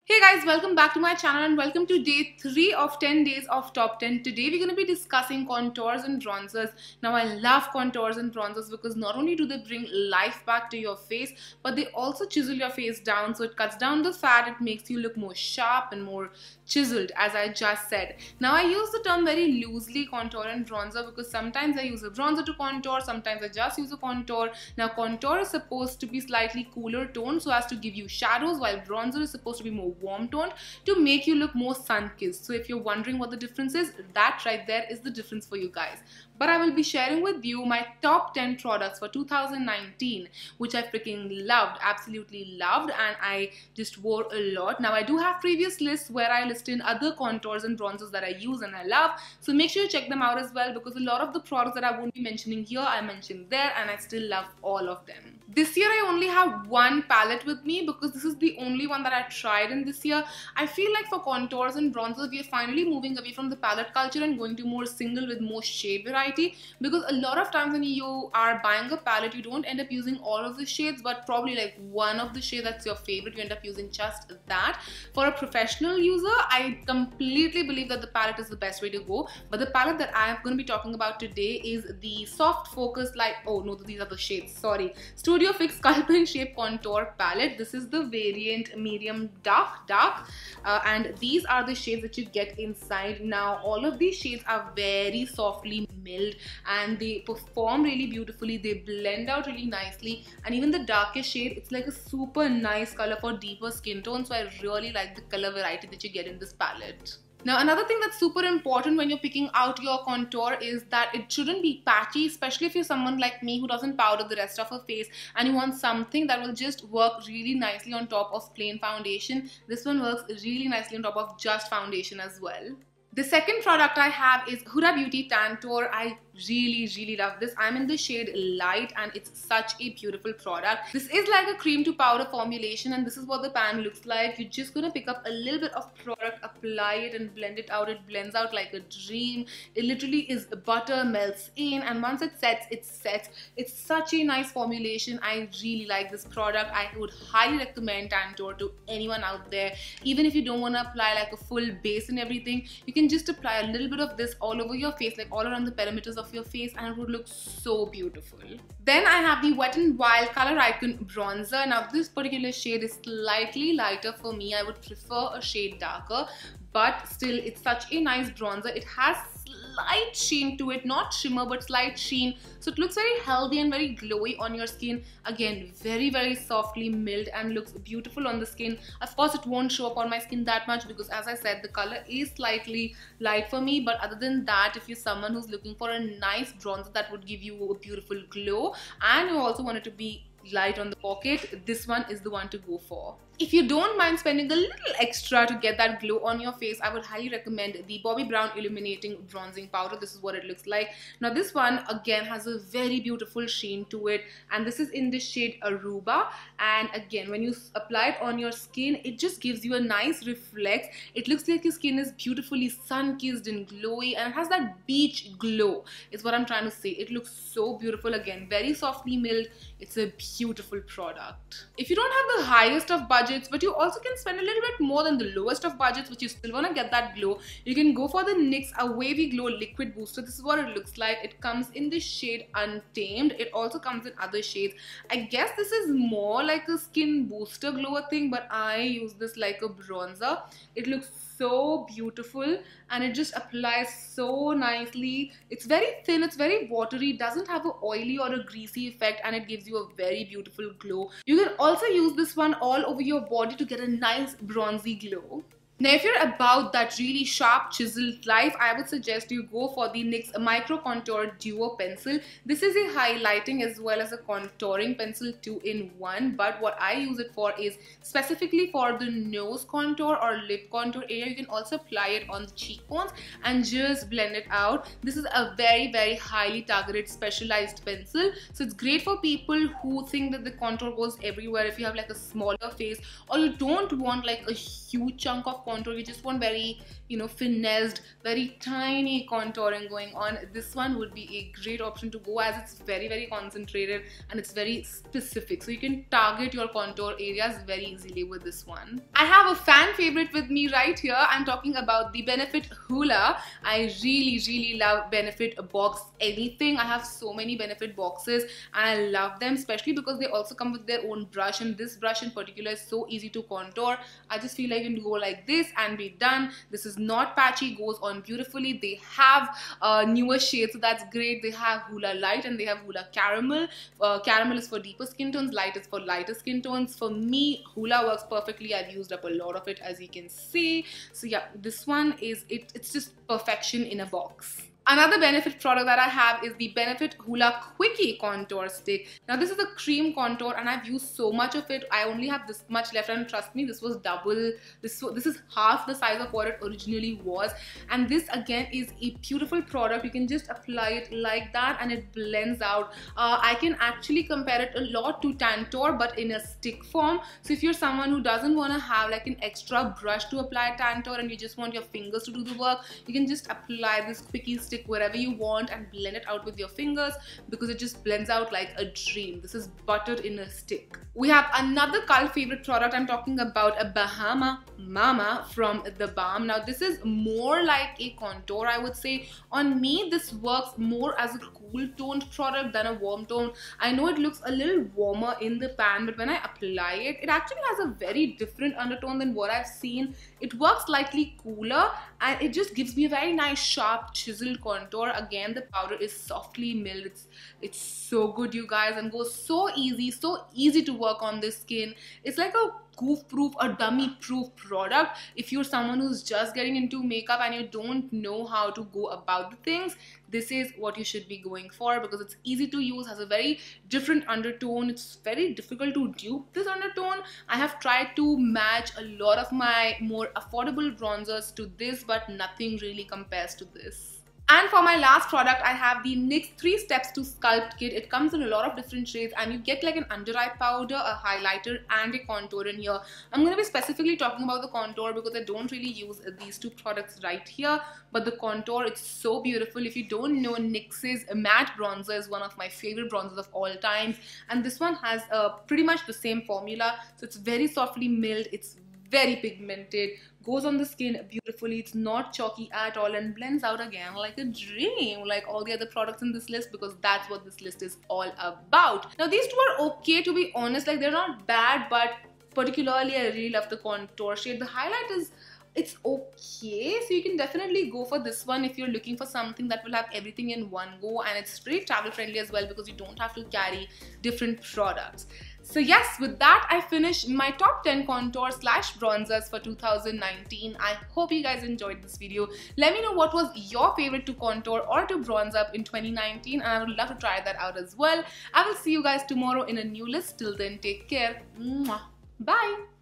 Hey guys, welcome back to my channel and welcome to day 3 of 10 days of top 10. Today we're going to be discussing contours and bronzers. Now I love contours and bronzers because not only do they bring life back to your face, but they also chisel your face down, so it cuts down the fat, it makes you look more sharp and more chiseled, as I just said. Now I use the term very loosely, contour and bronzer, because sometimes I use a bronzer to contour, sometimes I just use a contour. Now contour is supposed to be slightly cooler toned so as to give you shadows, while bronzer is supposed to be more warm toned to make you look more sun-kissed. So if you're wondering what the difference is, that right there is the difference for you guys. But I will be sharing with you my top 10 products for 2019, which I freaking loved, absolutely loved, and I just wore a lot. Now I do have previous lists where I list in other contours and bronzers that I use and I love, so make sure you check them out as well, because a lot of the products that I won't be mentioning here I mentioned there, and I still love all of them. This year I only have one palette with me because this is the only one that I tried in this year. I feel like for contours and bronzers we are finally moving away from the palette culture and going to more single with more shade variety, because a lot of times when you are buying a palette you don't end up using all of the shades, but probably like one of the shades that's your favorite, you end up using just that. For a professional user, I completely believe that the palette is the best way to go, but the palette that I am going to be talking about today is the soft focus light, oh no, these are the shades, sorry, Studio Fix Sculpt and Shape Contour Palette. This is the variant medium dark, and these are the shades that you get inside. Now all of these shades are very softly milled and they perform really beautifully, they blend out really nicely, and even the darkest shade, it's like a super nice color for deeper skin tone, so I really like the color variety that you get in this palette. Now another thing that's super important when you're picking out your contour is that it shouldn't be patchy, especially if you're someone like me who doesn't powder the rest of her face and you want something that will just work really nicely on top of plain foundation. This one works really nicely on top of just foundation as well. The second product I have is Huda Beauty Tantour. I really love this. I'm in the shade light and it's such a beautiful product. This is like a cream to powder formulation and this is what the pan looks like. You're just gonna pick up a little bit of product, apply it and blend it out. It blends out like a dream. It literally is butter, melts in, and once it sets, it sets. It's such a nice formulation. I really like this product. I would highly recommend Tantour to anyone out there. Even if you don't want to apply like a full base and everything, you can just apply a little bit of this all over your face, like all around the perimeters of your face, and it would look so beautiful. Then I have the Wet n Wild Coloricon bronzer. Now this particular shade is slightly lighter for me. I would prefer a shade darker, but still it's such a nice bronzer. It has slight sheen to it, not shimmer but slight sheen, so it looks very healthy and very glowy on your skin. Again, very softly milled and looks beautiful on the skin. Of course it won't show up on my skin that much because, as I said, the color is slightly light for me, but other than that, if you're someone who's looking for a nice bronzer that would give you a beautiful glow and you also want it to be light on the pocket, this one is the one to go for. If you don't mind spending a little extra to get that glow on your face, I would highly recommend the Bobbi Brown Illuminating Bronzing Powder. This is what it looks like. Now this one again has a very beautiful sheen to it, and this is in the shade Aruba, and again when you apply it on your skin, it just gives you a nice reflex. It looks like your skin is beautifully sun-kissed and glowy, and it has that beach glow is what I'm trying to say. It looks so beautiful. Again, very softly milled. It's a beautiful product. If you don't have the highest of budgets, but you also can spend a little bit more than the lowest of budgets, but you still want to get that glow, you can go for the NYX Wavy Glow Liquid Booster. This is what it looks like. It comes in the shade Untamed. It also comes in other shades. I guess this is more like a skin booster glower thing, but I use this like a bronzer. It looks so beautiful and it just applies so nicely. It's very thin, it's very watery, doesn't have an oily or a greasy effect, and it gives you a very beautiful glow. You can also use this one all over your body to get a nice bronzy glow. Now if you're about that really sharp chiseled life, I would suggest you go for the NYX Micro Contour Duo Pencil. This is a highlighting as well as a contouring pencil 2-in-1, but what I use it for is specifically for the nose contour or lip contour area. You can also apply it on the cheekbones and just blend it out. This is a very highly targeted specialized pencil, so it's great for people who think that the contour goes everywhere. If you have like a smaller face or you don't want like a huge chunk of contour, you just want very, you know, finessed, very tiny contouring going on, this one would be a great option to go, as it's very concentrated and it's very specific, so you can target your contour areas very easily with this one. I have a fan favorite with me right here. I'm talking about the Benefit Hoola. I really love Benefit box anything. I have so many Benefit boxes and I love them, especially because they also come with their own brush, and this brush in particular is so easy to contour. I just feel like you can go like this and be done. This is not patchy, goes on beautifully. They have newer shades, so that's great. They have Hoola Light and they have Hoola Caramel. Caramel is for deeper skin tones, light is for lighter skin tones. For me, Hoola works perfectly. I've used up a lot of it, as you can see. So yeah, this one is it's just perfection in a box. Another Benefit product that I have is the Benefit Hoola Quickie Contour Stick. Now this is a cream contour and I've used so much of it. I only have this much left, and trust me, this was double. This is half the size of what it originally was. And this again is a beautiful product. You can just apply it like that and it blends out. I can actually compare it a lot to Tantour, but in a stick form. So if you're someone who doesn't want to have like an extra brush to apply Tantour and you just want your fingers to do the work, you can just apply this Quickie stick wherever you want and blend it out with your fingers, because it just blends out like a dream. This is buttered in a stick. We have another cult favorite product. I'm talking about a Bahama Mama from TheBalm. Now this is more like a contour, I would say. On me, this works more as a cool toned product than a warm tone. I know it looks a little warmer in the pan, but when I apply it, it actually has a very different undertone than what I've seen. It works slightly cooler and it just gives me a very nice sharp chiseled contour. Again, the powder is softly milled. It's so good, you guys, and goes so easy to work on this skin. It's like a goof proof or dummy proof product. If you're someone who's just getting into makeup and you don't know how to go about the things, this is what you should be going for, because it's easy to use, has a very different undertone. It's very difficult to dupe this undertone. I have tried to match a lot of my more affordable bronzers to this, but nothing really compares to this. And for my last product, I have the NYX 3 Steps to Sculpt Kit. It comes in a lot of different shades and you get like an under eye powder, a highlighter and a contour in here. I'm going to be specifically talking about the contour because I don't really use these two products right here. But the contour, it's so beautiful. If you don't know, NYX's matte bronzer is one of my favorite bronzers of all time. And this one has pretty much the same formula. So it's very softly milled. It's very pigmented, goes on the skin beautifully. It's not chalky at all and blends out again like a dream, like all the other products in this list, because that's what this list is all about. Now these two are okay, to be honest. Like, they're not bad, but particularly I really love the contour shade. The highlight is, it's okay, so you can definitely go for this one if you're looking for something that will have everything in one go, and it's pretty travel friendly as well because you don't have to carry different products. So yes, with that I finished my top 10 contour / bronzers for 2019. I hope you guys enjoyed this video. Let me know what was your favorite to contour or to bronze up in 2019, and I would love to try that out as well. I will see you guys tomorrow in a new list. Till then, take care. Mwah. Bye.